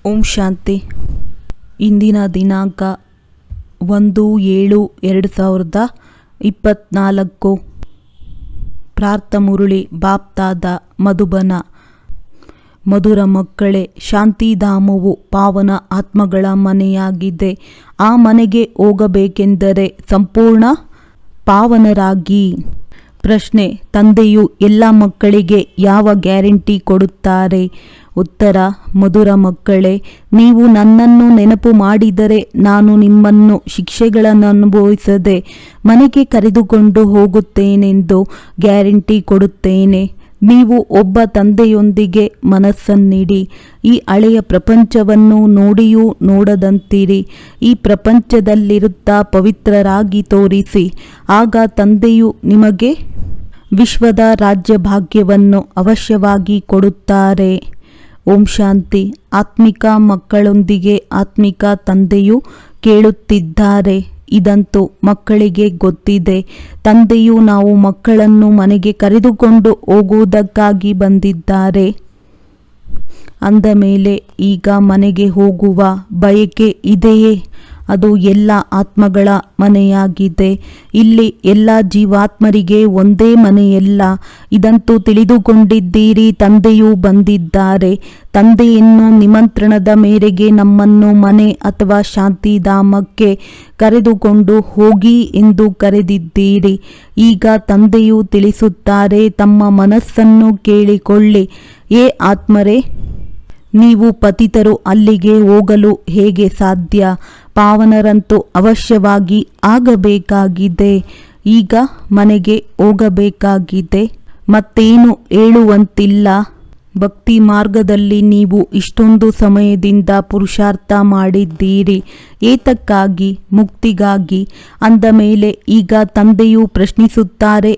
ಓಂ ಶಾಂತಿ. ಇಂದಿನ ದಿನಾಂಕ 1/7/2024. ಪ್ರಾರ್ಥಮುರಳಿ ಬಾಪ್ತಾದ ಮಧುಬನ. ಮಧುರ ಮಕ್ಕಳೇ, ಶಾಂತಿಧಾಮವು ಪಾವನ ಆತ್ಮಗಳ ಮನೆಯಾಗಿದೆ. ಆ ಮನೆಗೆ ಹೋಗಬೇಕೆಂದರೆ ಸಂಪೂರ್ಣ ಪಾವನರಾಗಿ. ಪ್ರಶ್ನೆ: ತಂದೆಯು ಎಲ್ಲ ಮಕ್ಕಳಿಗೆ ಯಾವ ಗ್ಯಾರಂಟಿ ಕೊಡುತ್ತಾರೆ? ಉತ್ತರ: ಮಧುರ ಮಕ್ಕಳೇ, ನೀವು ನನ್ನನ್ನು ನೆನಪು ಮಾಡಿದರೆ ನಾನು ನಿಮ್ಮನ್ನು ಶಿಕ್ಷೆಗಳನ್ನು ಅನುಭವಿಸದೆ ಮನೆಗೆ ಕರೆದುಕೊಂಡು ಹೋಗುತ್ತೇನೆಂದು ಗ್ಯಾರಂಟಿ ಕೊಡುತ್ತೇನೆ. ನೀವು ಒಬ್ಬ ತಂದೆಯೊಂದಿಗೆ ಮನಸ್ಸನ್ನಿಡಿ. ಈ ಹಳೆಯ ಪ್ರಪಂಚವನ್ನು ನೋಡಿಯೂ ನೋಡದಂತಿರಿ. ಈ ಪ್ರಪಂಚದಲ್ಲಿರುತ್ತಾ ಪವಿತ್ರರಾಗಿ ತೋರಿಸಿ. ಆಗ ತಂದೆಯು ನಿಮಗೆ ವಿಶ್ವದ ರಾಜ್ಯ ಭಾಗ್ಯವನ್ನು ಅವಶ್ಯವಾಗಿ ಕೊಡುತ್ತಾರೆ. ಓಂ ಶಾಂತಿ. ಆತ್ಮಿಕ ಮಕ್ಕಳೊಂದಿಗೆ ಆತ್ಮಿಕ ತಂದೆಯು ಕೇಳುತ್ತಿದ್ದಾರೆ. ಇದಂತೂ ಮಕ್ಕಳಿಗೆ ಗೊತ್ತಿದೆ. ತಂದೆಯು ನಾವು ಮಕ್ಕಳನ್ನು ಮನೆಗೆ ಕರೆದುಕೊಂಡು ಹೋಗುವುದಕ್ಕಾಗಿ ಬಂದಿದ್ದಾರೆ. ಅಂದ ಮೇಲೆ ಈಗ ಮನೆಗೆ ಹೋಗುವ ಬಯಕೆ ಇದೆಯೇ? ಅದು ಎಲ್ಲ ಆತ್ಮಗಳ ಮನೆಯಾಗಿದೆ. ಇಲ್ಲಿ ಎಲ್ಲ ಜೀವಾತ್ಮರಿಗೆ ಒಂದೇ ಮನೆಯಲ್ಲ. ಇದಂತೂ ತಿಳಿದುಕೊಂಡಿದ್ದೀರಿ. ತಂದೆಯೂ ಬಂದಿದ್ದಾರೆ. ತಂದೆಯನ್ನು ನಿಮಂತ್ರಣದ ಮೇರೆಗೆ ನಮ್ಮನ್ನು ಮನೆ ಅಥವಾ ಶಾಂತಿಧಾಮಕ್ಕೆ ಕರೆದುಕೊಂಡು ಹೋಗಿ ಎಂದು ಕರೆದಿದ್ದೀರಿ. ಈಗ ತಂದೆಯು ತಿಳಿಸುತ್ತಾರೆ, ತಮ್ಮ ಮನಸ್ಸನ್ನು ಕೇಳಿಕೊಳ್ಳಿ. ಏ ಆತ್ಮರೇ, ನೀವು ಪತಿತರು ಅಲ್ಲಿಗೆ ಹೋಗಲು ಹೇಗೆ ಸಾಧ್ಯ? ಪಾವನರಂತೂ ಅವಶ್ಯವಾಗಿ ಆಗಬೇಕಾಗಿದೆ. ಈಗ ಮನೆಗೆ ಹೋಗಬೇಕಾಗಿದೆ. ಮತ್ತೇನು ಹೇಳುವಂತಿಲ್ಲ. ಭಕ್ತಿ ಮಾರ್ಗದಲ್ಲಿ ನೀವು ಇಷ್ಟೊಂದು ಸಮಯದಿಂದ ಪುರುಷಾರ್ಥ ಮಾಡಿದ್ದೀರಿ. ಏತಕ್ಕಾಗಿ? ಮುಕ್ತಿಗಾಗಿ. ಅಂದ ಮೇಲೆ ಈಗ ತಂದೆಯು ಪ್ರಶ್ನಿಸುತ್ತಾರೆ,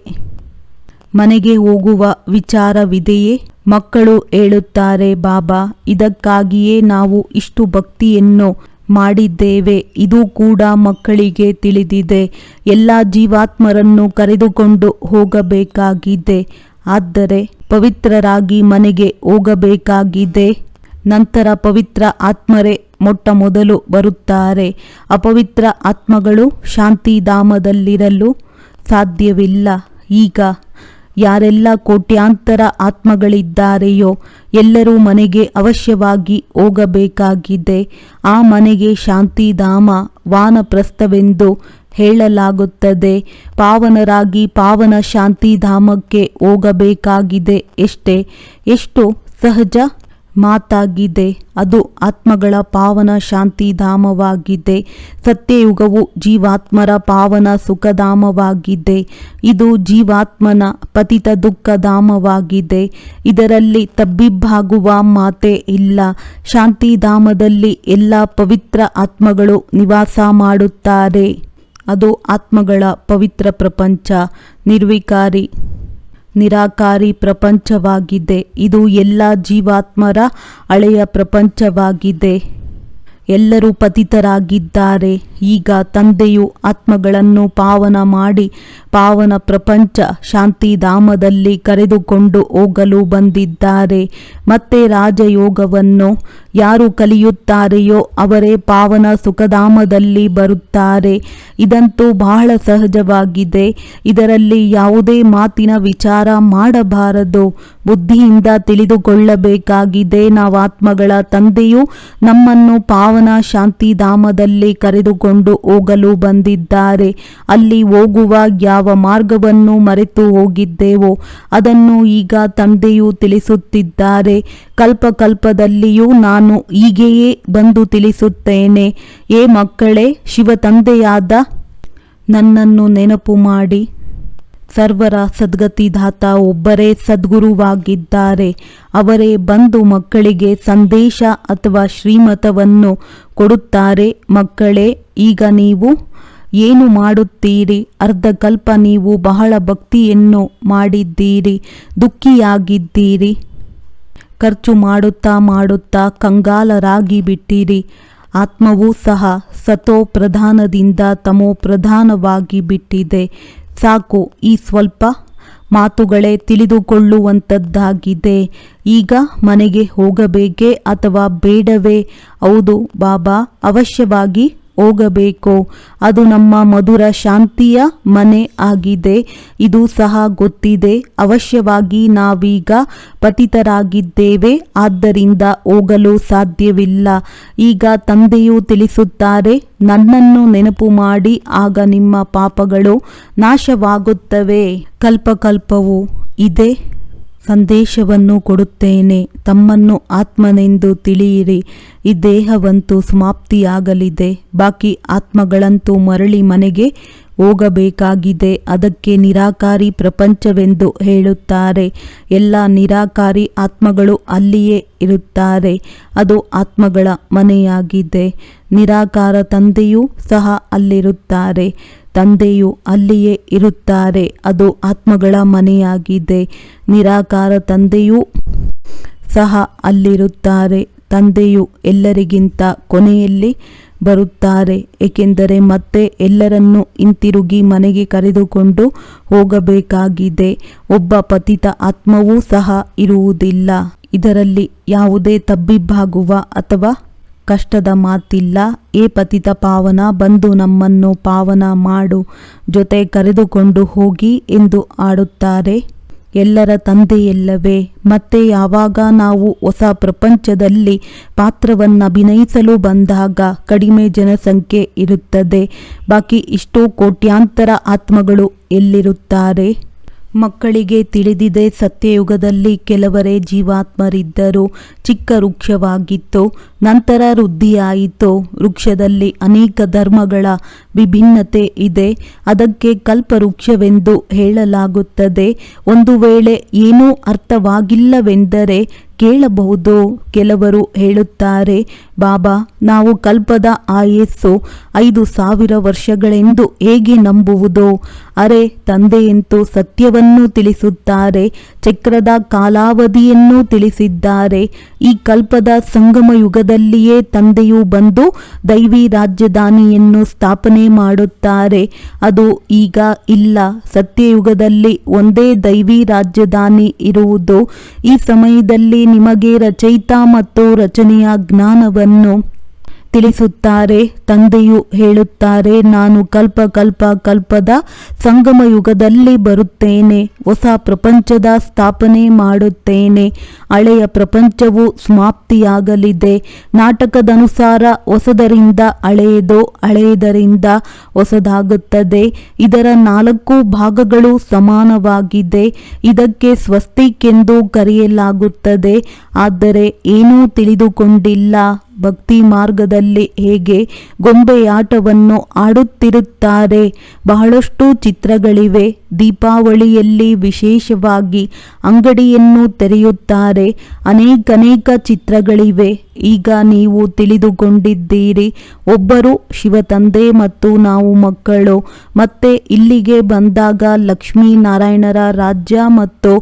ಮನೆಗೆ ಹೋಗುವ ವಿಚಾರವಿದೆಯೇ? ಮಕ್ಕಳು ಹೇಳುತ್ತಾರೆ, ಬಾಬಾ, ಇದಕ್ಕಾಗಿಯೇ ನಾವು ಇಷ್ಟು ಭಕ್ತಿಯನ್ನು ಮಾಡಿದ್ದೇವೆ. ಇದು ಕೂಡ ಮಕ್ಕಳಿಗೆ ತಿಳಿದಿದೆ. ಎಲ್ಲ ಜೀವಾತ್ಮರನ್ನು ಕರೆದುಕೊಂಡು ಹೋಗಬೇಕಾಗಿದೆ. ಆದರೆ ಪವಿತ್ರರಾಗಿ ಮನೆಗೆ ಹೋಗಬೇಕಾಗಿದೆ. ನಂತರ ಪವಿತ್ರ ಆತ್ಮರೇ ಮೊಟ್ಟ ಮೊದಲು ಬರುತ್ತಾರೆ. ಅಪವಿತ್ರ ಆತ್ಮಗಳು ಶಾಂತಿಧಾಮದಲ್ಲಿರಲು ಸಾಧ್ಯವಿಲ್ಲ. ಈಗ ಯಾರೆಲ್ಲ ಕೋಟ್ಯಾಂತರ ಆತ್ಮಗಳಿದ್ದಾರೆಯೋ ಎಲ್ಲರೂ ಮನೆಗೆ ಅವಶ್ಯವಾಗಿ ಹೋಗಬೇಕಾಗಿದೆ. ಆ ಮನೆಗೆ ಶಾಂತಿಧಾಮ ವಾನಪ್ರಸ್ಥವೆಂದು ಹೇಳಲಾಗುತ್ತದೆ. ಪಾವನರಾಗಿ ಪಾವನ ಶಾಂತಿಧಾಮಕ್ಕೆ ಹೋಗಬೇಕಾಗಿದೆ. ಎಷ್ಟು ಸಹಜ ಮಾತಾಗಿದೆ. ಅದು ಆತ್ಮಗಳ ಪಾವನ ಶಾಂತಿಧಾಮವಾಗಿದೆ. ಸತ್ಯಯುಗವು ಜೀವಾತ್ಮರ ಪಾವನ ಸುಖಧಾಮವಾಗಿದೆ. ಇದು ಜೀವಾತ್ಮನ ಪತಿತ ದುಃಖಧಾಮವಾಗಿದೆ. ಇದರಲ್ಲಿ ತಬ್ಬಿಬ್ಬಾಗುವ ಮಾತೇ ಇಲ್ಲ. ಶಾಂತಿಧಾಮದಲ್ಲಿ ಎಲ್ಲ ಪವಿತ್ರ ಆತ್ಮಗಳು ನಿವಾಸ ಮಾಡುತ್ತಾರೆ. ಅದು ಆತ್ಮಗಳ ಪವಿತ್ರ ಪ್ರಪಂಚ, ನಿರ್ವಿಕಾರಿ ನಿರಾಕಾರಿ ಪ್ರಪಂಚವಾಗಿದೆ. ಇದು ಎಲ್ಲ ಜೀವಾತ್ಮರ ಹಳೆಯ ಪ್ರಪಂಚವಾಗಿದೆ. ಎಲ್ಲರೂ ಪತಿತರಾಗಿದ್ದಾರೆ. ಈಗ ತಂದೆಯು ಆತ್ಮಗಳನ್ನು ಪಾವನ ಮಾಡಿ ಪಾವನ ಪ್ರಪಂಚ ಶಾಂತಿಧಾಮದಲ್ಲಿ ಕರೆದುಕೊಂಡು ಹೋಗಲು ಬಂದಿದ್ದಾರೆ. ಮತ್ತೆ ರಾಜಯೋಗವನ್ನು ಯಾರು ಕಲಿಯುತ್ತಾರೆಯೋ ಅವರೇ ಪಾವನ ಸುಖಧಾಮದಲ್ಲಿ ಬರುತ್ತಾರೆ. ಇದಂತೂ ಬಹಳ ಸಹಜವಾಗಿದೆ. ಇದರಲ್ಲಿ ಯಾವುದೇ ಮಾತಿನ ವಿಚಾರ ಮಾಡಬಾರದು. ಬುದ್ಧಿಯಿಂದ ತಿಳಿದುಕೊಳ್ಳಬೇಕಾಗಿದೆ. ನಾವು ಆತ್ಮಗಳ ತಂದೆಯು ನಮ್ಮನ್ನು ಪಾವನ ಶಾಂತಿಧಾಮದಲ್ಲಿ ಕರೆದುಕೊಂಡು ಹೋಗಲು ಬಂದಿದ್ದಾರೆ. ಅಲ್ಲಿ ಹೋಗುವ ಯಾವ ಮಾರ್ಗವನ್ನು ಮರೆತು ಹೋಗಿದ್ದೇವೋ ಅದನ್ನು ಈಗ ತಂದೆಯು ತಿಳಿಸುತ್ತಿದ್ದಾರೆ. ಕಲ್ಪಕಲ್ಪದಲ್ಲಿಯೂ ನಾನು ಹೀಗೆಯೇ ಬಂದು ತಿಳಿಸುತ್ತೇನೆ. ಏ ಮಕ್ಕಳೇ, ಶಿವ ತಂದೆಯಾದ ನನ್ನನ್ನು ನೆನಪು ಮಾಡಿ. ಸರ್ವರ ಸದ್ಗತಿದಾತ ಒಬ್ಬರೇ ಸದ್ಗುರುವಾಗಿದ್ದಾರೆ. ಅವರೇ ಬಂದು ಮಕ್ಕಳಿಗೆ ಸಂದೇಶ ಅಥವಾ ಶ್ರೀಮತವನ್ನು ಕೊಡುತ್ತಾರೆ. ಮಕ್ಕಳೇ, ಈಗ ನೀವು ಏನು ಮಾಡುತ್ತೀರಿ? ಅರ್ಧಕಲ್ಪ ನೀವು ಬಹಳ ಭಕ್ತಿಯನ್ನು ಮಾಡಿದ್ದೀರಿ, ದುಃಖಿಯಾಗಿದ್ದೀರಿ. ಖರ್ಚು ಮಾಡುತ್ತಾ ಕಂಗಾಲರಾಗಿ ಬಿಟ್ಟಿರಿ. ಆತ್ಮವೂ ಸಹ ಸತೋ ಪ್ರಧಾನದಿಂದ ತಮೋ ಪ್ರಧಾನವಾಗಿ ಬಿಟ್ಟಿದೆ. ಸಾಕು, ಈ ಸ್ವಲ್ಪ ಮಾತುಗಳೇ ತಿಳಿದುಕೊಳ್ಳುವಂಥದ್ದಾಗಿದೆ. ಈಗ ಮನೆಗೆ ಹೋಗಬೇಕೇ ಅಥವಾ ಬೇಡವೇ? ಹೌದು ಬಾಬಾ, ಅವಶ್ಯವಾಗಿ ಹೋಗಬೇಕು. ಅದು ನಮ್ಮ ಮಧುರ ಶಾಂತಿಯ ಮನೆ ಆಗಿದೆ. ಇದು ಸಹ ಗೊತ್ತಿದೆ. ಅವಶ್ಯವಾಗಿ ನಾವೀಗ ಪತಿತರಾಗಿದ್ದೇವೆ, ಆದ್ದರಿಂದ ಹೋಗಲು ಸಾಧ್ಯವಿಲ್ಲ. ಈಗ ತಂದೆಯು ತಿಳಿಸುತ್ತಾರೆ, ನನ್ನನ್ನು ನೆನಪು ಮಾಡಿ, ಆಗ ನಿಮ್ಮ ಪಾಪಗಳು ನಾಶವಾಗುತ್ತವೆ. ಕಲ್ಪಕಲ್ಪವು ಇದೇ ಸಂದೇಶವನ್ನು ಕೊಡುತ್ತೇನೆ. ತಮ್ಮನ್ನು ಆತ್ಮನೆಂದು ತಿಳಿಯಿರಿ. ಈ ದೇಹವಂತೂ ಸಮಾಪ್ತಿಯಾಗಲಿದೆ. ಬಾಕಿ ಆತ್ಮಗಳಂತೂ ಮರಳಿ ಮನೆಗೆ ಹೋಗಬೇಕಾಗಿದೆ. ಅದಕ್ಕೆ ನಿರಾಕಾರಿ ಪ್ರಪಂಚವೆಂದು ಹೇಳುತ್ತಾರೆ. ಎಲ್ಲ ನಿರಾಕಾರಿ ಆತ್ಮಗಳು ಅಲ್ಲಿಯೇ ಇರುತ್ತಾರೆ. ಅದು ಆತ್ಮಗಳ ಮನೆಯಾಗಿದೆ. ನಿರಾಕಾರ ತಂದೆಯೂ ಸಹ ಅಲ್ಲಿರುತ್ತಾರೆ. ತಂದೆಯು ಅಲ್ಲಿಯೇ ಇರುತ್ತಾರೆ. ಅದು ಆತ್ಮಗಳ ಮನೆಯಾಗಿದೆ. ನಿರಾಕಾರ ತಂದೆಯೂ ಸಹ ಅಲ್ಲಿರುತ್ತಾರೆ. ತಂದೆಯು ಎಲ್ಲರಿಗಿಂತ ಕೊನೆಯಲ್ಲಿ ಬರುತ್ತಾರೆ, ಏಕೆಂದರೆ ಮತ್ತೆ ಎಲ್ಲರನ್ನೂ ಹಿಂತಿರುಗಿ ಮನೆಗೆ ಕರೆದುಕೊಂಡು ಹೋಗಬೇಕಾಗಿದೆ. ಒಬ್ಬ ಪತಿತ ಆತ್ಮವೂ ಸಹ ಇರುವುದಿಲ್ಲ. ಇದರಲ್ಲಿ ಯಾವುದೇ ತಬ್ಬಿಬ್ಬಾಗುವ ಅಥವಾ ಕಷ್ಟದ ಮಾತಿಲ್ಲ. ಏ ಪತಿತ ಪಾವನ, ಬಂದು ನಮ್ಮನ್ನು ಪಾವನ ಮಾಡು, ಜೊತೆ ಕರೆದುಕೊಂಡು ಹೋಗಿ ಎಂದು ಆಡುತ್ತಾರೆ. ಎಲ್ಲರ ತಂದೆಯಲ್ಲವೇ? ಮತ್ತೆ ಯಾವಾಗ ನಾವು ಹೊಸ ಪ್ರಪಂಚದಲ್ಲಿ ಪಾತ್ರವನ್ನಭಿನಯಿಸಲು ಬಂದಾಗ ಕಡಿಮೆ ಜನಸಂಖ್ಯೆ ಇರುತ್ತದೆ. ಬಾಕಿ ಇಷ್ಟೋ ಕೋಟ್ಯಾಂತರ ಆತ್ಮಗಳು ಎಲ್ಲಿರುತ್ತಾರೆ? ಮಕ್ಕಳಿಗೆ ತಿಳಿದಿದೆ, ಸತ್ಯಯುಗದಲ್ಲಿ ಕೆಲವರೇ ಜೀವಾತ್ಮರಿದ್ದರು. ಚಿಕ್ಕ ವೃಕ್ಷವಾಗಿತ್ತು, ನಂತರ ವೃದ್ಧಿಯಾಯಿತು. ವೃಕ್ಷದಲ್ಲಿ ಅನೇಕ ಧರ್ಮಗಳ ವಿಭಿನ್ನತೆ ಇದೆ. ಅದಕ್ಕೆ ಕಲ್ಪವೃಕ್ಷವೆಂದು ಹೇಳಲಾಗುತ್ತದೆ. ಒಂದು ವೇಳೆ ಏನೂ ಅರ್ಥವಾಗಿಲ್ಲವೆಂದರೆ ಕೇಳಬಹುದು. ಕೆಲವರು ಹೇಳುತ್ತಾರೆ, ಬಾಬಾ, ನಾವು ಕಲ್ಪದ ಆಯಸ್ಸು 5000 ವರ್ಷಗಳೆಂದು ಹೇಗೆ ನಂಬುವುದು? ಅರೆ, ತಂದೆಯಂತೂ ಸತ್ಯವನ್ನು ತಿಳಿಸುತ್ತಾರೆ. ಚಕ್ರದ ಕಾಲಾವಧಿಯನ್ನು ತಿಳಿಸಿದ್ದಾರೆ. ಈ ಕಲ್ಪದ ಸಂಗಮ ಯುಗದಲ್ಲಿಯೇ ತಂದೆಯು ಬಂದು ದೈವಿ ರಾಜಧಾನಿಯನ್ನು ಸ್ಥಾಪನೆ ಮಾಡುತ್ತಾರೆ. ಅದು ಈಗ ಇಲ್ಲ. ಸತ್ಯಯುಗದಲ್ಲಿ ಒಂದೇ ದೈವಿ ರಾಜಧಾನಿ ಇರುವುದು. ಈ ಸಮಯದಲ್ಲಿ ನಿಮಗೆ ರಚಯಿತ ಮತ್ತು ರಚನೆಯ ಜ್ಞಾನವನ್ನು ತಿಳಿಸುತ್ತಾರೆ. ತಂದೆಯು ಹೇಳುತ್ತಾರೆ, ನಾನು ಕಲ್ಪದ ಸಂಗಮ ಯುಗದಲ್ಲಿ ಬರುತ್ತೇನೆ. ಹೊಸ ಪ್ರಪಂಚದ ಸ್ಥಾಪನೆ ಮಾಡುತ್ತೇನೆ. ಹಳೆಯ ಪ್ರಪಂಚವು ಸಮಾಪ್ತಿಯಾಗಲಿದೆ. ನಾಟಕದನುಸಾರ ಹೊಸದರಿಂದ ಹಳೆಯದು, ಹಳೆಯದರಿಂದ ಹೊಸದಾಗುತ್ತದೆ. ಇದರ 4 ಭಾಗಗಳು ಸಮಾನವಾಗಿದೆ. ಇದಕ್ಕೆ ಸ್ವಸ್ತಿಕ್ ಎಂದು ಕರೆಯಲಾಗುತ್ತದೆ. ಆದರೆ ಏನೂ ತಿಳಿದುಕೊಂಡಿಲ್ಲ. ಭಕ್ತಿ ಮಾರ್ಗದಲ್ಲಿ ಹೇಗೆ ಗೊಂಬೆಯಾಟವನ್ನು ಆಡುತ್ತಿರುತ್ತಾರೆ. ಬಹಳಷ್ಟು ಚಿತ್ರಗಳಿವೆ. ದೀಪಾವಳಿಯಲ್ಲಿ ವಿಶೇಷವಾಗಿ ಅಂಗಡಿಯನ್ನು ತೆರೆಯುತ್ತಾರೆ. ಅನೇಕ ಚಿತ್ರಗಳಿವೆ. ಈಗ ನೀವು ತಿಳಿದುಕೊಂಡಿದ್ದೀರಿ, ಒಬ್ಬರು ಶಿವತಂದೆ ಮತ್ತು ನಾವು ಮಕ್ಕಳು. ಮತ್ತೆ ಇಲ್ಲಿಗೆ ಬಂದಾಗ ಲಕ್ಷ್ಮೀನಾರಾಯಣರ ರಾಜ್ಯ ಮತ್ತು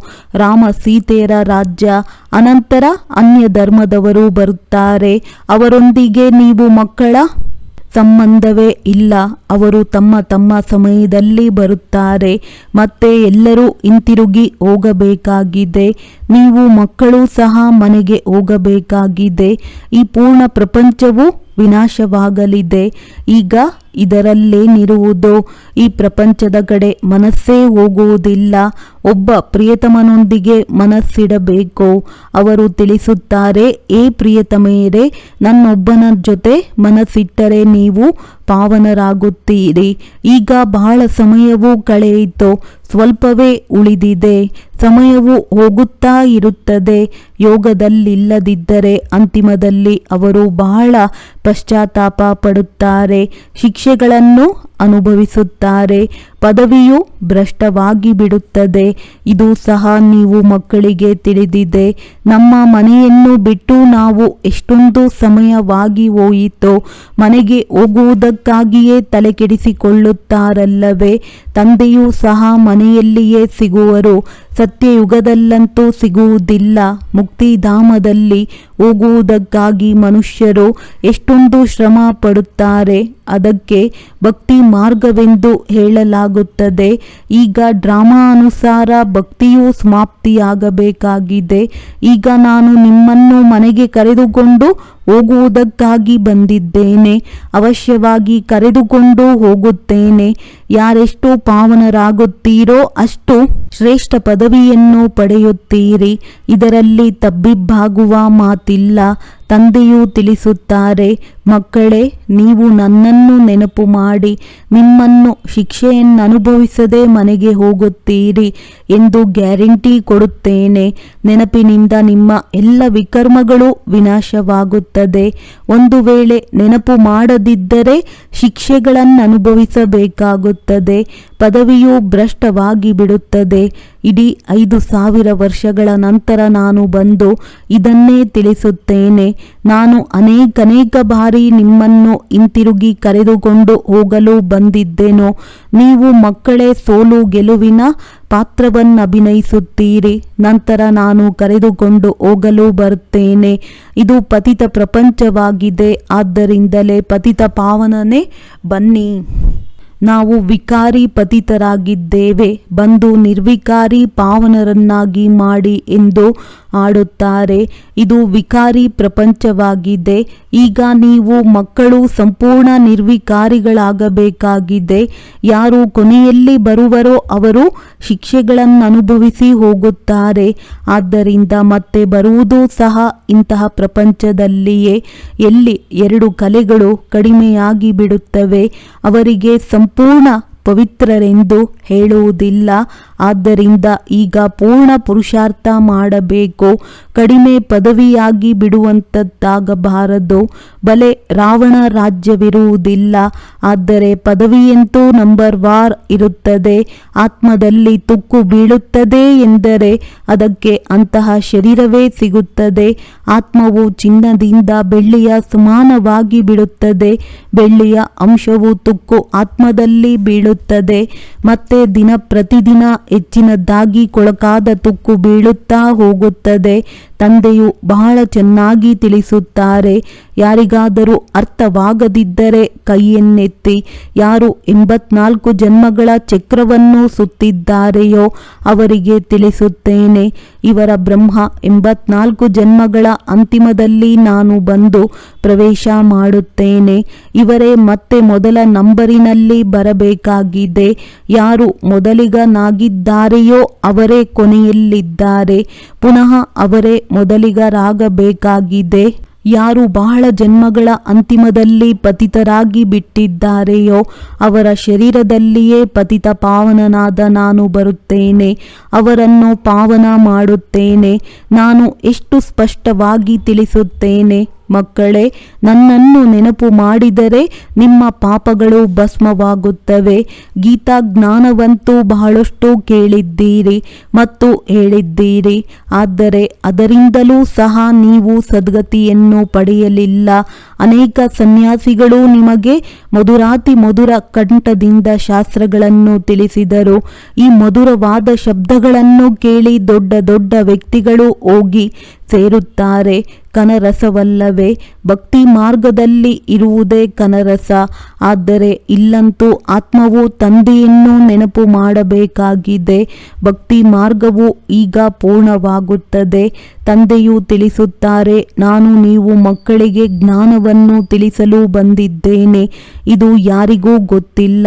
ರಾಮ ಸೀತೆಯರ ರಾಜ್ಯ. ಅನಂತರ ಅನ್ಯ ಧರ್ಮದವರು ಬರುತ್ತಾರೆ. ಅವರೊಂದಿಗೆ ನೀವು ಮಕ್ಕಳ ಸಂಬಂಧವೇ ಇಲ್ಲ. ಅವರು ತಮ್ಮ ಸಮಯದಲ್ಲಿ ಬರುತ್ತಾರೆ. ಮತ್ತೆ ಎಲ್ಲರೂ ಹಿಂತಿರುಗಿ ಹೋಗಬೇಕಾಗಿದೆ. ನೀವು ಮಕ್ಕಳು ಸಹ ಮನೆಗೆ ಹೋಗಬೇಕಾಗಿದೆ. ಈ ಪೂರ್ಣ ಪ್ರಪಂಚವು ವಿನಾಶವಾಗಲಿದೆ. ಈಗ ಇದರಲ್ಲೇನಿರುವುದು? ಈ ಪ್ರಪಂಚದ ಕಡೆ ಮನಸ್ಸೇ ಹೋಗುವುದಿಲ್ಲ. ಒಬ್ಬ ಪ್ರಿಯತಮನೊಂದಿಗೆ ಮನಸ್ಸಿಡಬೇಕು. ಅವರು ತಿಳಿಸುತ್ತಾರೆ, ಏ ಪ್ರಿಯತಮೆಯರೇ, ನನ್ನೊಬ್ಬನ ಜೊತೆ ಮನಸ್ಸಿಟ್ಟರೆ ನೀವು ಪಾವನರಾಗುತ್ತೀರಿ. ಈಗ ಬಹಳ ಸಮಯವು ಕಳೆಯಿತು, ಸ್ವಲ್ಪವೇ ಉಳಿದಿದೆ. ಸಮಯವು ಹೋಗುತ್ತಾ ಇರುತ್ತದೆ. ಯೋಗದಲ್ಲಿಲ್ಲದಿದ್ದರೆ ಅಂತಿಮದಲ್ಲಿ ಅವರು ಬಹಳ ಪಶ್ಚಾತ್ತಾಪ ಪಡುತ್ತಾರೆ. ಶಿಕ್ಷೆಗಳನ್ನು ಅನುಭವಿಸುತ್ತಾರೆ. ಪದವಿಯು ಭ್ರಷ್ಟವಾಗಿ ಬಿಡುತ್ತದೆ. ಇದು ಸಹ ನೀವು ಮಕ್ಕಳಿಗೆ ತಿಳಿದಿದೆ. ನಮ್ಮ ಮನೆಯನ್ನು ಬಿಟ್ಟು ನಾವು ಎಷ್ಟೊಂದು ಸಮಯವಾಗಿ ಹೋಯಿತು. ಮನೆಗೆ ಹೋಗುವುದಕ್ಕಾಗಿಯೇ ತಲೆಕೆಡಿಸಿಕೊಳ್ಳುತ್ತಾರಲ್ಲವೇ? ತಂದೆಯೂ ಸಹ ಮನೆಯಲ್ಲಿಯೇ ಸಿಗುವರು. ಸತ್ಯಯುಗದಲ್ಲಂತೂ ಸಿಗುವುದಿಲ್ಲ. ಮುಕ್ತಿಧಾಮದಲ್ಲಿ ಹೋಗುವುದಕ್ಕಾಗಿ ಮನುಷ್ಯರು ಎಷ್ಟೊಂದು ಶ್ರಮ ಪಡುತ್ತಾರೆ. ಅದಕ್ಕೆ ಭಕ್ತಿ ಮಾರ್ಗವೆಂದು ಹೇಳಲಾಗುತ್ತದೆ. ಈಗ ಡ್ರಾಮಾ ಅನುಸಾರ ಭಕ್ತಿಯು ಸಮಾಪ್ತಿಯಾಗಬೇಕಾಗಿದೆ. ಈಗ ನಾನು ನಿಮ್ಮನ್ನು ಮನೆಗೆ ಕರೆದುಕೊಂಡು ಹೋಗುವುದಕ್ಕಾಗಿ ಬಂದಿದ್ದೇನೆ. ಅವಶ್ಯವಾಗಿ ಕರೆದುಕೊಂಡು ಹೋಗುತ್ತೇನೆ. ಯಾರೆಷ್ಟು ಪಾವನರಾಗುತ್ತೀರೋ ಅಷ್ಟು ಶ್ರೇಷ್ಠ ಪದವಿಯನ್ನು ಪಡೆಯುತ್ತೀರಿ. ಇದರಲ್ಲಿ ತಬ್ಬಿಬ್ಬಾಗುವ ಮಾತಿಲ್ಲ. ತಂದೆಯು ತಿಳಿಸುತ್ತಾರೆ, ಮಕ್ಕಳೇ, ನೀವು ನನ್ನನ್ನು ನೆನಪು ಮಾಡಿ ನಿಮ್ಮನ್ನು ಶಿಕ್ಷೆಯನ್ನು ಅನುಭವಿಸದೆ ಮನೆಗೆ ಹೋಗುತ್ತೀರಿ ಎಂದು ಗ್ಯಾರಂಟಿ ಕೊಡುತ್ತೇನೆ. ನೆನಪಿನಿಂದ ನಿಮ್ಮ ಎಲ್ಲ ವಿಕರ್ಮಗಳು ವಿನಾಶವಾಗುತ್ತದೆ. ಒಂದು ವೇಳೆ ನೆನಪು ಮಾಡದಿದ್ದರೆ ಶಿಕ್ಷೆಗಳನ್ನು ಅನುಭವಿಸಬೇಕಾಗುತ್ತದೆ. ಪದವಿಯು ಭ್ರಷ್ಟವಾಗಿ ಬಿಡುತ್ತದೆ. ಇಡೀ 5,000 ವರ್ಷಗಳ ನಂತರ ನಾನು ಬಂದು ಇದನ್ನೇ ತಿಳಿಸುತ್ತೇನೆ. ನಾನು ಅನೇಕ ಬಾರಿ ನಿಮ್ಮನ್ನು ಹಿಂತಿರುಗಿ ಕರೆದುಕೊಂಡು ಹೋಗಲು ಬಂದಿದ್ದೆನು. ನೀವು ಮಕ್ಕಳೇ ಸೋಲು ಗೆಲುವಿನ ಪಾತ್ರವನ್ನು ಅಭಿನಯಿಸುತ್ತೀರಿ. ನಂತರ ನಾನು ಕರೆದುಕೊಂಡು ಹೋಗಲು ಬರುತ್ತೇನೆ. ಇದು ಪತಿತ ಪ್ರಪಂಚವಾಗಿದೆ. ಆದ್ದರಿಂದಲೇ ಪತಿತ ಪಾವನನೇ ಬನ್ನಿ. ನಾವು ವಿಕಾರಿ ಪತಿತರಾಗಿದ್ದೇವೆ, ಬಂದು ನಿರ್ವಿಕಾರಿ ಪಾವನರನ್ನಾಗಿ ಮಾಡಿ ಎಂದು ಆಡುತ್ತಾರೆ. ಇದು ವಿಕಾರಿ ಪ್ರಪಂಚವಾಗಿದೆ. ಈಗ ನೀವು ಮಕ್ಕಳು ಸಂಪೂರ್ಣ ನಿರ್ವಿಕಾರಿಗಳಾಗಬೇಕಾಗಿದೆ. ಯಾರು ಕೊನೆಯಲ್ಲಿ ಬರುವರೋ ಅವರು ಶಿಕ್ಷೆಗಳನ್ನು ಅನುಭವಿಸಿ ಹೋಗುತ್ತಾರೆ. ಆದ್ದರಿಂದ ಮತ್ತೆ ಬರುವುದೂ ಸಹ ಇಂತಹ ಪ್ರಪಂಚದಲ್ಲಿಯೇ, ಎಲ್ಲಿ 2 ಕಲೆಗಳು ಕಡಿಮೆಯಾಗಿ ಬಿಡುತ್ತವೆ. ಅವರಿಗೆ ಸಂಪೂರ್ಣ ಪವಿತ್ರರೆಂದು ಹೇಳುವುದಿಲ್ಲ. ಆದ್ದರಿಂದ ಈಗ ಪೂರ್ಣ ಪುರುಷಾರ್ಥ ಮಾಡಬೇಕು. ಕಡಿಮೆ ಪದವಿಯಾಗಿ ಬಿಡುವಂಥದ್ದಾಗಬಾರದು. ಬಲೆ ರಾವಣ ರಾಜ್ಯವಿರುವುದಿಲ್ಲ, ಆದರೆ ಪದವಿಯಂತೂ ನಂಬರ್ ವಾರ್ ಇರುತ್ತದೆ. ಆತ್ಮದಲ್ಲಿ ತುಕ್ಕು ಬೀಳುತ್ತದೆ ಎಂದರೆ ಅದಕ್ಕೆ ಅಂತಹ ಶರೀರವೇ ಸಿಗುತ್ತದೆ. ಆತ್ಮವು ಚಿನ್ನದಿಂದ ಬೆಳ್ಳಿಯ ಸಮಾನವಾಗಿ ಬಿಡುತ್ತದೆ. ಬೆಳ್ಳಿಯ ಅಂಶವು ತುಕ್ಕು ಆತ್ಮದಲ್ಲಿ ಬೀಳುತ್ತದೆ. ಮತ್ತೆ ದಿನ ಪ್ರತಿದಿನ ಹೆಚ್ಚಿನದಾಗಿ ಕೊಳಕಾದ ತುಕ್ಕು ಬೀಳುತ್ತಾ ಹೋಗುತ್ತದೆ. ತಂದೆಯು ಬಹಳ ಚೆನ್ನಾಗಿ ತಿಳಿಸುತ್ತಾರೆ. ಯಾರಿಗಾದರೂ ಅರ್ಥವಾಗದಿದ್ದರೆ ಕೈಯನ್ನೆತ್ತಿ. ಯಾರು 84 ಜನ್ಮಗಳ ಚಕ್ರವನ್ನು ಸುತ್ತಿದ್ದಾರೆಯೋ ಅವರಿಗೆ ತಿಳಿಸುತ್ತೇನೆ. ಇವರ ಬ್ರಹ್ಮ 84 ಜನ್ಮಗಳ ಅಂತಿಮದಲ್ಲಿ ನಾನು ಬಂದು ಪ್ರವೇಶ ಮಾಡುತ್ತೇನೆ. ಇವರೇ ಮತ್ತೆ ಮೊದಲ ನಂಬರಿನಲ್ಲಿ ಬರಬೇಕಾಗಿದೆ. ಯಾರು ಮೊದಲಿಗನಾಗಿದ್ದಾರೆಯೋ ಅವರೇ ಕೊನೆಯಲ್ಲಿದ್ದಾರೆ. ಪುನಃ ಅವರೇ ಮೊದಲಿಗರಾಗಬೇಕಾಗಿದೆ. ಯಾರು ಬಹಳ ಜನ್ಮಗಳ ಅಂತಿಮದಲ್ಲಿ ಪತಿತರಾಗಿ ಬಿಟ್ಟಿದ್ದಾರೆಯೋ ಅವರ ಶರೀರದಲ್ಲಿಯೇ ಪತಿತ ಪಾವನನಾದ ನಾನು ಬರುತ್ತೇನೆ. ಅವರನ್ನು ಪಾವನ ಮಾಡುತ್ತೇನೆ. ನಾನು ಎಷ್ಟು ಸ್ಪಷ್ಟವಾಗಿ ತಿಳಿಸುತ್ತೇನೆ. ಮಕ್ಕಳೇ, ನನ್ನನ್ನು ನೆನಪು ಮಾಡಿದರೆ ನಿಮ್ಮ ಪಾಪಗಳು ಭಸ್ಮವಾಗುತ್ತವೆ. ಗೀತಾ ಜ್ಞಾನವಂತೂ ಬಹಳಷ್ಟು ಕೇಳಿದ್ದೀರಿ ಮತ್ತು ಹೇಳಿದ್ದೀರಿ. ಆದರೆ ಅದರಿಂದಲೂ ಸಹ ನೀವು ಸದ್ಗತಿಯನ್ನು ಪಡೆಯಲಿಲ್ಲ. ಅನೇಕ ಸನ್ಯಾಸಿಗಳು ನಿಮಗೆ ಮಧುರಾತಿ ಮಧುರ ಕಂಠದಿಂದ ಶಾಸ್ತ್ರಗಳನ್ನು ತಿಳಿಸಿದರು. ಈ ಮಧುರವಾದ ಶಬ್ದಗಳನ್ನು ಕೇಳಿ ದೊಡ್ಡ ದೊಡ್ಡ ವ್ಯಕ್ತಿಗಳು ಹೋಗಿ ಸೇರುತ್ತಾರೆ. ಕನರಸವಲ್ಲವೇ? ಭಕ್ತಿ ಮಾರ್ಗದಲ್ಲಿ ಇರುವುದೇ ಕನರಸ. ಆದರೆ ಇಲ್ಲಂತೂ ಆತ್ಮವು ತಂದೆಯನ್ನು ನೆನಪು ಮಾಡಬೇಕಾಗಿದೆ. ಭಕ್ತಿ ಮಾರ್ಗವು ಈಗ ಪೂರ್ಣವಾಗುತ್ತದೆ. ತಂದೆಯು ತಿಳಿಸುತ್ತಾರೆ, ನಾನು ನೀವು ಮಕ್ಕಳಿಗೆ ಜ್ಞಾನವನ್ನು ತಿಳಿಸಲು ಬಂದಿದ್ದೇನೆ. ಇದು ಯಾರಿಗೂ ಗೊತ್ತಿಲ್ಲ.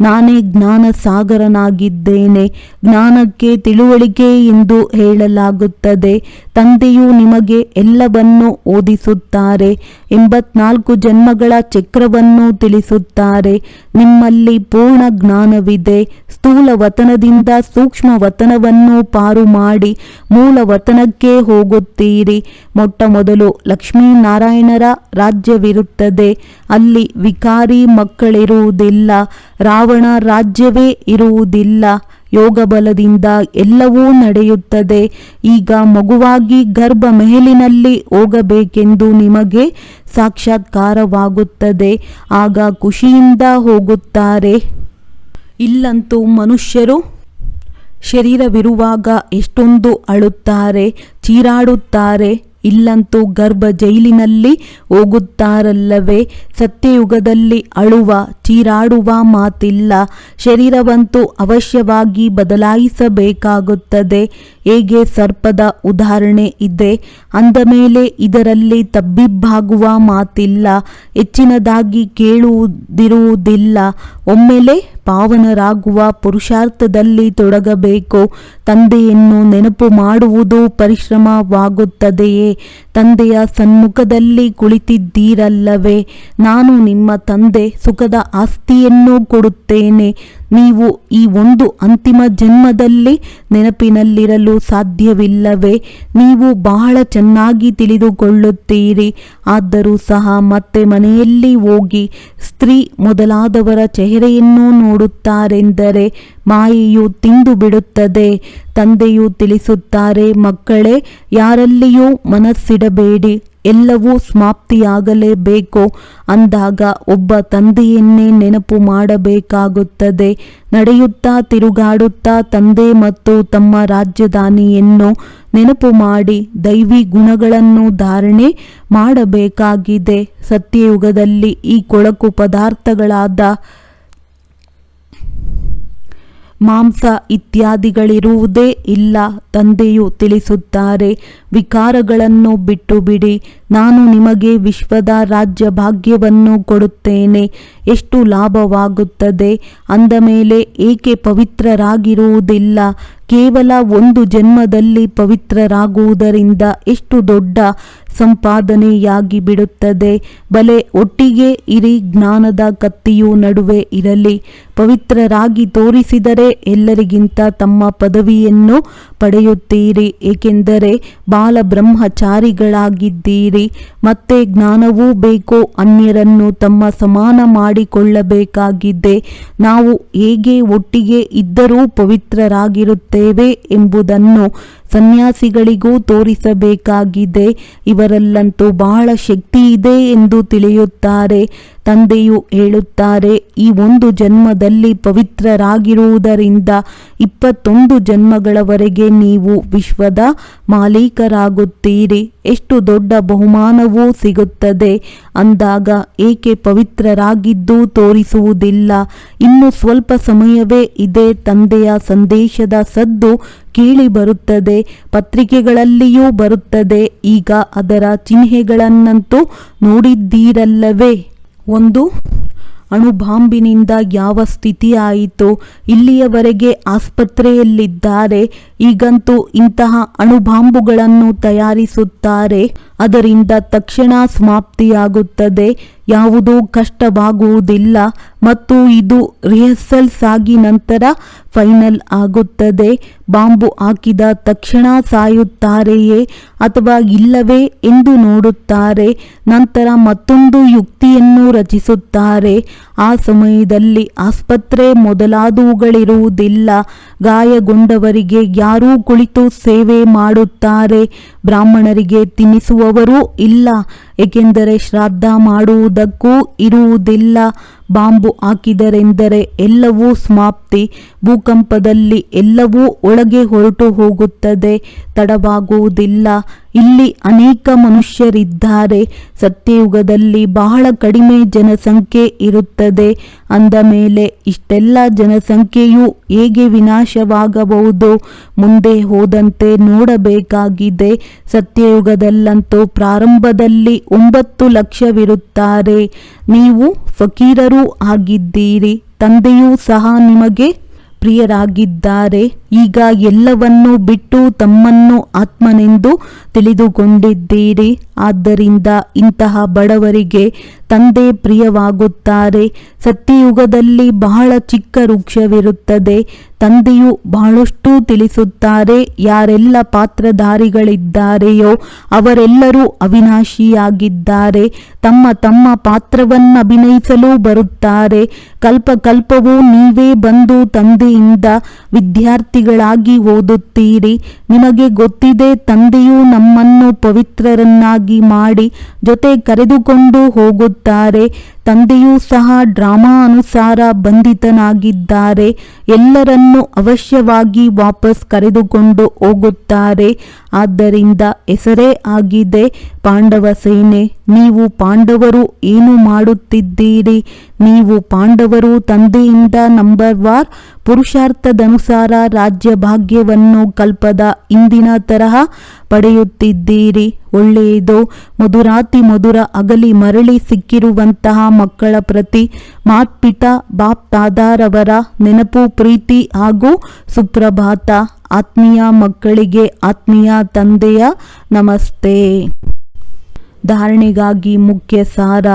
ನಾನೇ ಜ್ಞಾನ ಸಾಗರನಾಗಿದ್ದೇನೆ. ಜ್ಞಾನಕ್ಕೆ ತಿಳುವಳಿಕೆ ಎಂದು ಹೇಳಲಾಗುತ್ತದೆ. ತಂದೆಯು ನಿಮಗೆ ಎಲ್ಲವನ್ನೂ ಓದಿಸುತ್ತಾರೆ. 84 ಜನ್ಮಗಳ ಚಕ್ರವನ್ನು ತಿಳಿಸುತ್ತಾರೆ. ನಿಮ್ಮಲ್ಲಿ ಪೂರ್ಣ ಜ್ಞಾನವಿದೆ. ಸ್ಥೂಲ ವತನದಿಂದ ಸೂಕ್ಷ್ಮ ವತನವನ್ನು ಪಾರು ಮಾಡಿ ಮೂಲ ವತನಕ್ಕೆ ಹೋಗುತ್ತೀರಿ. ಮೊಟ್ಟ ಮೊದಲು ಲಕ್ಷ್ಮೀನಾರಾಯಣರ ರಾಜ್ಯವಿರುತ್ತದೆ. ಅಲ್ಲಿ ವಿಕಾರಿ ಮಕ್ಕಳಿರುವುದಿಲ್ಲ. ರಾವಣ ರಾಜ್ಯವೇ ಇರುವುದಿಲ್ಲ. ಯೋಗ ಬಲದಿಂದ ಎಲ್ಲವೂ ನಡೆಯುತ್ತದೆ. ಈಗ ಮಗುವಾಗಿ ಗರ್ಭ ಮೆಹಲಿನಲ್ಲಿ ಹೋಗಬೇಕೆಂದು ನಿಮಗೆ ಸಾಕ್ಷಾತ್ಕಾರವಾಗುತ್ತದೆ. ಆಗ ಖುಷಿಯಿಂದ ಹೋಗುತ್ತಾರೆ. ಇಲ್ಲಂತೂ ಮನುಷ್ಯರು ಶರೀರವಿರುವಾಗ ಎಷ್ಟೊಂದು ಅಳುತ್ತಾರೆ, ಚೀರಾಡುತ್ತಾರೆ. ಇಲ್ಲಂತೂ ಗರ್ಭ ಜೈಲಿನಲ್ಲಿ ಹೋಗುತ್ತಾರಲ್ಲವೇ? ಸತ್ಯಯುಗದಲ್ಲಿ ಅಳುವ ಚೀರಾಡುವ ಮಾತಿಲ್ಲ. ಶರೀರವಂತೂ ಅವಶ್ಯವಾಗಿ ಬದಲಾಯಿಸಬೇಕಾಗುತ್ತದೆ. ಹೇಗೆ ಸರ್ಪದ ಉದಾಹರಣೆ ಇದೆ. ಅಂದ ಮೇಲೆ ಇದರಲ್ಲಿ ತಬ್ಬಿಬ್ಬಾಗುವ ಮಾತಿಲ್ಲ. ಹೆಚ್ಚಿನದಾಗಿ ಕೇಳುವುದಿರುವುದಿಲ್ಲ. ಒಮ್ಮೆಲೆ ಪಾವನರಾಗುವ ಪುರುಷಾರ್ಥದಲ್ಲಿ ತೊಡಗಬೇಕು. ತಂದೆಯನ್ನು ನೆನಪು ಮಾಡುವುದು ಪರಿಶ್ರಮವಾಗುತ್ತದೆಯೇ? ತಂದೆಯ ಸನ್ಮುಖದಲ್ಲಿ ಕುಳಿತಿದ್ದೀರಲ್ಲವೇ? ನಾನು ನಿಮ್ಮ ತಂದೆ, ಸುಖದ ಆಸ್ತಿಯನ್ನು ಕೊಡುತ್ತೇನೆ. ನೀವು ಈ ಒಂದು ಅಂತಿಮ ಜನ್ಮದಲ್ಲಿ ನೆನಪಿನಲ್ಲಿರಲು ಸಾಧ್ಯವಿಲ್ಲವೇ? ನೀವು ಬಹಳ ಚೆನ್ನಾಗಿ ತಿಳಿದುಕೊಳ್ಳುತ್ತೀರಿ. ಆದರೂ ಸಹ ಮತ್ತೆ ಮನೆಯಲ್ಲಿ ಹೋಗಿ ಸ್ತ್ರೀ ಮೊದಲಾದವರ ಚೆಹರೆಯನ್ನು ನೋಡುತ್ತಾರೆಂದರೆ ಮಾಯೆಯು ತಿಂದು ಬಿಡುತ್ತದೆ. ತಂದೆಯು ತಿಳಿಸುತ್ತಾರೆ, ಮಕ್ಕಳೇ, ಯಾರಲ್ಲಿಯೂ ಮನಸ್ಸಿಡಬೇಡಿ, ಎಲ್ಲವೂ ಸಮಾಪ್ತಿಯಾಗಲೇಬೇಕು. ಅಂದಾಗ ಒಬ್ಬ ತಂದೆಯನ್ನೇ ನೆನಪು ಮಾಡಬೇಕಾಗುತ್ತದೆ. ನಡೆಯುತ್ತಾ ತಿರುಗಾಡುತ್ತಾ ತಂದೆ ಮತ್ತು ತಮ್ಮ ರಾಜಧಾನಿಯನ್ನು ನೆನಪು ಮಾಡಿ ದೈವಿ ಗುಣಗಳನ್ನು ಧಾರಣೆ ಮಾಡಬೇಕಾಗಿದೆ. ಸತ್ಯಯುಗದಲ್ಲಿ ಈ ಕೊಳಕು ಪದಾರ್ಥಗಳಾದ ಮಾಂಸ ಇತ್ಯಾದಿಗಳಿರುವುದೇ ಇಲ್ಲ. ತಂದೆಯು ತಿಳಿಸುತ್ತಾರೆ, ವಿಕಾರಗಳನ್ನು ಬಿಟ್ಟು ಬಿಡಿ, ನಾನು ನಿಮಗೆ ವಿಶ್ವದ ರಾಜ್ಯ ಭಾಗ್ಯವನ್ನು ಕೊಡುತ್ತೇನೆ. ಎಷ್ಟು ಲಾಭವಾಗುತ್ತದೆ? ಅಂದ ಮೇಲೆ ಏಕೆ ಪವಿತ್ರರಾಗಿರುವುದಿಲ್ಲ? ಕೇವಲ ಒಂದು ಜನ್ಮದಲ್ಲಿ ಪವಿತ್ರರಾಗುವುದರಿಂದ ಎಷ್ಟು ದೊಡ್ಡ ಸಂಪಾದನೆಯಾಗಿ ಬಿಡುತ್ತದೆ. ಬಲೆ ಒಟ್ಟಿಗೆ ಇರಿ, ಜ್ಞಾನದ ಕತ್ತಿಯು ನಡುವೆ ಇರಲಿ. ಪವಿತ್ರರಾಗಿ ತೋರಿಸಿದರೆ ಎಲ್ಲರಿಗಿಂತ ತಮ್ಮ ಪದವಿಯನ್ನು ಪಡೆಯುತ್ತೀರಿ, ಏಕೆಂದರೆ ಬಾಲ ಬ್ರಹ್ಮಚಾರಿಗಳಾಗಿದ್ದೀರಿ. ಮತ್ತೆ ಜ್ಞಾನವೂ ಬೇಕು. ಅನ್ಯರನ್ನು ತಮ್ಮ ಸಮಾನ ಮಾಡಿಕೊಳ್ಳಬೇಕಾಗಿದೆ. ನಾವು ಹೇಗೆ ಒಟ್ಟಿಗೆ ಇದ್ದರೂ ಪವಿತ್ರರಾಗಿರುತ್ತೇವೆ ಎಂಬುದನ್ನು ಸನ್ಯಾಸಿಗಳಿಗೂ ತೋರಿಸಬೇಕಾಗಿದೆ. ಇವರಲ್ಲಂತೂ ಬಹಳ ಶಕ್ತಿ ಇದೆ ಎಂದು ತಿಳಿಯುತ್ತಾರೆ. ತಂದೆಯು ಹೇಳುತ್ತಾರೆ, ಈ ಒಂದು ಜನ್ಮದಲ್ಲಿ ಪವಿತ್ರರಾಗಿರುವುದರಿಂದ 21 ಜನ್ಮಗಳವರೆಗೆ ನೀವು ವಿಶ್ವದ ಮಾಲೀಕರಾಗುತ್ತೀರಿ. ಎಷ್ಟು ದೊಡ್ಡ ಬಹುಮಾನವೂ ಸಿಗುತ್ತದೆ. ಅಂದಾಗ ಏಕೆ ಪವಿತ್ರರಾಗಿದ್ದು ತೋರಿಸುವುದಿಲ್ಲ? ಇನ್ನು ಸ್ವಲ್ಪ ಸಮಯವೇ ಇದೆ. ತಂದೆಯ ಸಂದೇಶದ ಸದ್ದು ಕೇಳಿ ಬರುತ್ತದೆ, ಪತ್ರಿಕೆಗಳಲ್ಲಿಯೂ ಬರುತ್ತದೆ. ಈಗ ಅದರ ಚಿಹ್ನೆಗಳನ್ನಂತೂ ನೋಡಿದ್ದೀರಲ್ಲವೇ? ಒಂದು ಅಣುಬಾಂಬಿನಿಂದ ಯಾವ ಸ್ಥಿತಿ ಆಯಿತು? ಇಲ್ಲಿಯವರೆಗೆ ಆಸ್ಪತ್ರೆಯಲ್ಲಿದ್ದಾರೆ. ಈಗಂತೂ ಇಂತಹ ಅಣುಬಾಂಬುಗಳನ್ನು ತಯಾರಿಸುತ್ತಾರೆ. ಅದರಿಂದ ತಕ್ಷಣ ಸಮಾಪ್ತಿಯಾಗುತ್ತದೆ. ಯಾವುದೂ ಕಷ್ಟವಾಗುವುದಿಲ್ಲ. ಮತ್ತು ಇದು ರಿಹರ್ಸಲ್ಸ್ ಆಗಿ ನಂತರ ಫೈನಲ್ ಆಗುತ್ತದೆ. ಬಾಂಬು ಹಾಕಿದ ತಕ್ಷಣ ಸಾಯುತ್ತಾರೆಯೇ ಅಥವಾ ಇಲ್ಲವೇ ಎಂದು ನೋಡುತ್ತಾರೆ. ನಂತರ ಮತ್ತೊಂದು ಯುಕ್ತಿಯನ್ನು ರಚಿಸುತ್ತಾರೆ. ಆ ಸಮಯದಲ್ಲಿ ಆಸ್ಪತ್ರೆ ಮೊದಲಾದವುಗಳಿರುವುದಿಲ್ಲ. ಗಾಯಗೊಂಡವರಿಗೆ ಯಾರೂ ಕುಳಿತು ಸೇವೆ ಮಾಡುತ್ತಾರೆ. ಬ್ರಾಹ್ಮಣರಿಗೆ ತಿನ್ನಿಸುವವರೂ ಇಲ್ಲ, ಏಕೆಂದರೆ ಶ್ರಾದ್ದ ಮಾಡುವುದಕ್ಕೂ ಇರುವುದಿಲ್ಲ. ಬಾಂಬು ಹಾಕಿದರೆಂದರೆ ಎಲ್ಲವೂ ಸಮಾಪ್ತಿ. ಭೂಕಂಪದಲ್ಲಿ ಎಲ್ಲವೂ ಒಳಗೆ ಹೊರಟು ಹೋಗುತ್ತದೆ. ತಡವಾಗುವುದಿಲ್ಲ. ಇಲ್ಲಿ ಅನೇಕ ಮನುಷ್ಯರಿದ್ದಾರೆ. ಸತ್ಯಯುಗದಲ್ಲಿ ಬಹಳ ಕಡಿಮೆ ಜನಸಂಖ್ಯೆ ಇರುತ್ತದೆ. ಅಂದ ಮೇಲೆ ಇಷ್ಟೆಲ್ಲ ಜನಸಂಖ್ಯೆಯು ಹೇಗೆ ವಿನಾಶವಾಗಬಹುದು? ಮುಂದೆ ಹೋದಂತೆ ನೋಡಬೇಕಾಗಿದೆ. ಸತ್ಯಯುಗದಲ್ಲಂತೂ ಪ್ರಾರಂಭದಲ್ಲಿ 9 ಲಕ್ಷವಿರುತ್ತಾರೆ. ನೀವು ಫಕೀರರೂ ಆಗಿದ್ದೀರಿ. ತಂದೆಯೂ ಸಹ ನಿಮಗೆ ಪ್ರಿಯರಾಗಿದ್ದಾರೆ. ಈಗ ಎಲ್ಲವನ್ನೂ ಬಿಟ್ಟು ತಮ್ಮನ್ನು ಆತ್ಮನೆಂದು ತಿಳಿದುಕೊಂಡಿದ್ದೀರಿ. ಆದ್ದರಿಂದ ಇಂತಹ ಬಡವರಿಗೆ ತಂದೆ ಪ್ರಿಯವಾಗುತ್ತಾರೆ. ಸತ್ಯಯುಗದಲ್ಲಿ ಬಹಳ ಚಿಕ್ಕ ವೃಕ್ಷವಿರುತ್ತದೆ. ತಂದೆಯು ಬಹಳಷ್ಟು ತಿಳಿಸುತ್ತಾರೆ. ಯಾರೆಲ್ಲ ಪಾತ್ರಧಾರಿಗಳಿದ್ದಾರೆಯೋ ಅವರೆಲ್ಲರೂ ಅವಿನಾಶಿಯಾಗಿದ್ದಾರೆ. ತಮ್ಮ ತಮ್ಮ ಪಾತ್ರವನ್ನಭಿನಯಿಸಲು ಬರುತ್ತಾರೆ. ಕಲ್ಪಕಲ್ಪವೂ ನೀವೇ ಬಂದು ತಂದೆಯಿಂದ ವಿದ್ಯಾರ್ಥಿಗಳಾಗಿ ಓದುತ್ತೀರಿ. ನಿಮಗೆ ಗೊತ್ತಿದೆ, ತಂದೆಯು ನಮ್ಮನ್ನು ಪವಿತ್ರರನ್ನಾಗಿ ಮಾಡಿ ಜೊತೆ ಕರೆದುಕೊಂಡು ಹೋಗುತ್ತಾರೆ. ತಂದೆಯೂ ಸಹ ಡ್ರಾಮಾ ಅನುಸಾರ ಬಂಧಿತನಾಗಿದ್ದಾರೆ. ಎಲ್ಲರನ್ನೂ ಅವಶ್ಯವಾಗಿ ವಾಪಸ್ ಕರೆದುಕೊಂಡು ಹೋಗುತ್ತಾರೆ. ಆದ್ದರಿಂದ ಹೆಸರೇ ಆಗಿದೆ ಪಾಂಡವ ಸೇನೆ. ನೀವು ಪಾಂಡವರು ಏನು ಮಾಡುತ್ತಿದ್ದೀರಿ? ನೀವು ಪಾಂಡವರು ತಂದೆಯಿಂದ ನಂಬರ್ ವಾರ್ ಪುರುಷಾರ್ಥದನುಸಾರ ರಾಜ್ಯ ಭಾಗ್ಯವನ್ನು ಕಲ್ಪದ ಇಂದಿನ ತರಹ ಪಡೆಯುತ್ತಿದ್ದೀರಿ. ಒಳ್ಳೆಯದು. ಮಧುರಾತಿ ಮಧುರ ಅಗಲಿ ಮರಳಿ ಸಿಕ್ಕಿರುವಂತಹ ಮಕ್ಕಳ ಪ್ರತಿ ಮಾತ್ಪಿತಾ ಬಾಪ್ ದಾದಾರವರ ನೆನಪು, ಪ್ರೀತಿ ಹಾಗೂ ಸುಪ್ರಭಾತ. ಆತ್ಮೀಯ ಮಕ್ಕಳಿಗೆ ಆತ್ಮೀಯ ತಂದೆಯ ನಮಸ್ತೆ. ಧಾರಣೆಗಾಗಿ ಮುಖ್ಯ ಸಾರ: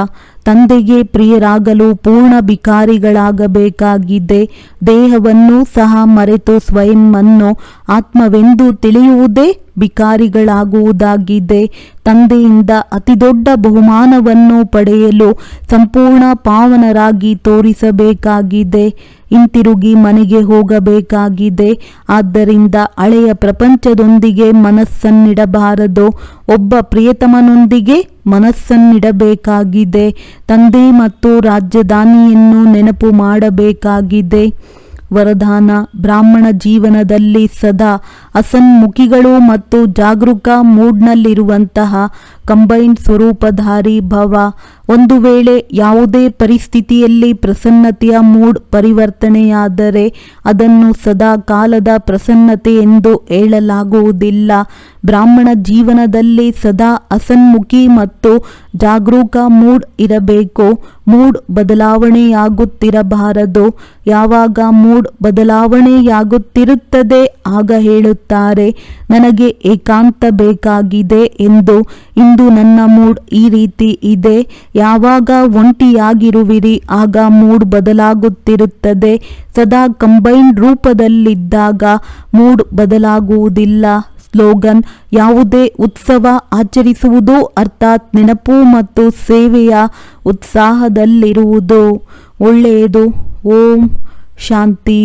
ತಂದೆಗೆ ಪ್ರಿಯರಾಗಲು ಪೂರ್ಣ ಭಿಕಾರಿಗಳಾಗಬೇಕಾಗಿದೆ. ದೇಹವನ್ನು ಸಹ ಮರೆತು ಸ್ವಯಂ ಅನ್ನು ಆತ್ಮವೆಂದು ತಿಳಿಯುವುದೇ ಭಿಕಾರಿಗಳಾಗುವುದಾಗಿದೆ. ತಂದೆಯಿಂದ ಅತಿದೊಡ್ಡ ಬಹುಮಾನವನ್ನು ಪಡೆಯಲು ಸಂಪೂರ್ಣ ಪಾವನರಾಗಿ ತೋರಿಸಬೇಕಾಗಿದೆ. ಹಿಂತಿರುಗಿ ಮನೆಗೆ ಹೋಗಬೇಕಾಗಿದೆ. ಆದ್ದರಿಂದ ಹಳೆಯ ಪ್ರಪಂಚದೊಂದಿಗೆ ಮನಸ್ಸನ್ನಿಡಬಾರದು. ಒಬ್ಬ ಪ್ರಿಯತಮನೊಂದಿಗೆ ಮನಸ್ಸನ್ನಿಡಬೇಕಾಗಿದೆ. ತಂದೆ ಮತ್ತು ರಾಜಧಾನಿಯನ್ನು ನೆನಪು ಮಾಡಬೇಕಾಗಿದೆ. ವರದಾನ: ಬ್ರಾಹ್ಮಣ ಜೀವನದಲ್ಲಿ ಸದಾ ಹಸನ್ಮುಖಿಗಳು ಮತ್ತು ಜಾಗರೂಕ ಮೂಡ್ನಲ್ಲಿರುವಂತಹ ಕಂಬೈನ್ಡ್ ಸ್ವರೂಪಧಾರಿ ಭವ. ಒಂದು ವೇಳೆ ಯಾವುದೇ ಪರಿಸ್ಥಿತಿಯಲ್ಲಿ ಪ್ರಸನ್ನತೆಯ ಮೂಡ್ ಪರಿವರ್ತನೆಯಾದರೆ ಅದನ್ನು ಸದಾ ಕಾಲದ ಪ್ರಸನ್ನತೆ ಎಂದು ಹೇಳಲಾಗುವುದಿಲ್ಲ. ಬ್ರಾಹ್ಮಣ ಜೀವನದಲ್ಲಿ ಸದಾ ಹಸನ್ಮುಖಿ ಮತ್ತು ಜಾಗರೂಕ ಮೂಡ್ ಇರಬೇಕು. ಮೂಡ್ ಬದಲಾವಣೆಯಾಗುತ್ತಿರಬಾರದು. ಯಾವಾಗ ಮೂಡ್ ಬದಲಾವಣೆಯಾಗುತ್ತಿರುತ್ತದೆ ಆಗ ಹೇಳುತ್ತಾರೆ, ನನಗೆ ಏಕಾಂತ ಬೇಕಾಗಿದೆ ಎಂದು. ಇಂದು ನನ್ನ ಮೂಡ್ ಈ ರೀತಿ ಇದೆ. ಯಾವಾಗ ಒಂಟಿಯಾಗಿರುವಿರಿ ಆಗ ಮೂಡ್ ಬದಲಾಗುತ್ತಿರುತ್ತದೆ. ಸದಾ ಕಂಬೈನ್ಡ್ ರೂಪದಲ್ಲಿದ್ದಾಗ ಮೂಡ್ ಬದಲಾಗುವುದಿಲ್ಲ. ಸ್ಲೋಗನ್: ಯಾವುದೇ ಉತ್ಸವ ಆಚರಿಸುವುದು ಅರ್ಥಾತ್ ನೆನಪು ಮತ್ತು ಸೇವೆಯ ಉತ್ಸಾಹದಲ್ಲಿರುವುದು. ಒಳ್ಳೆಯದು. ಓಂ ಶಾಂತಿ.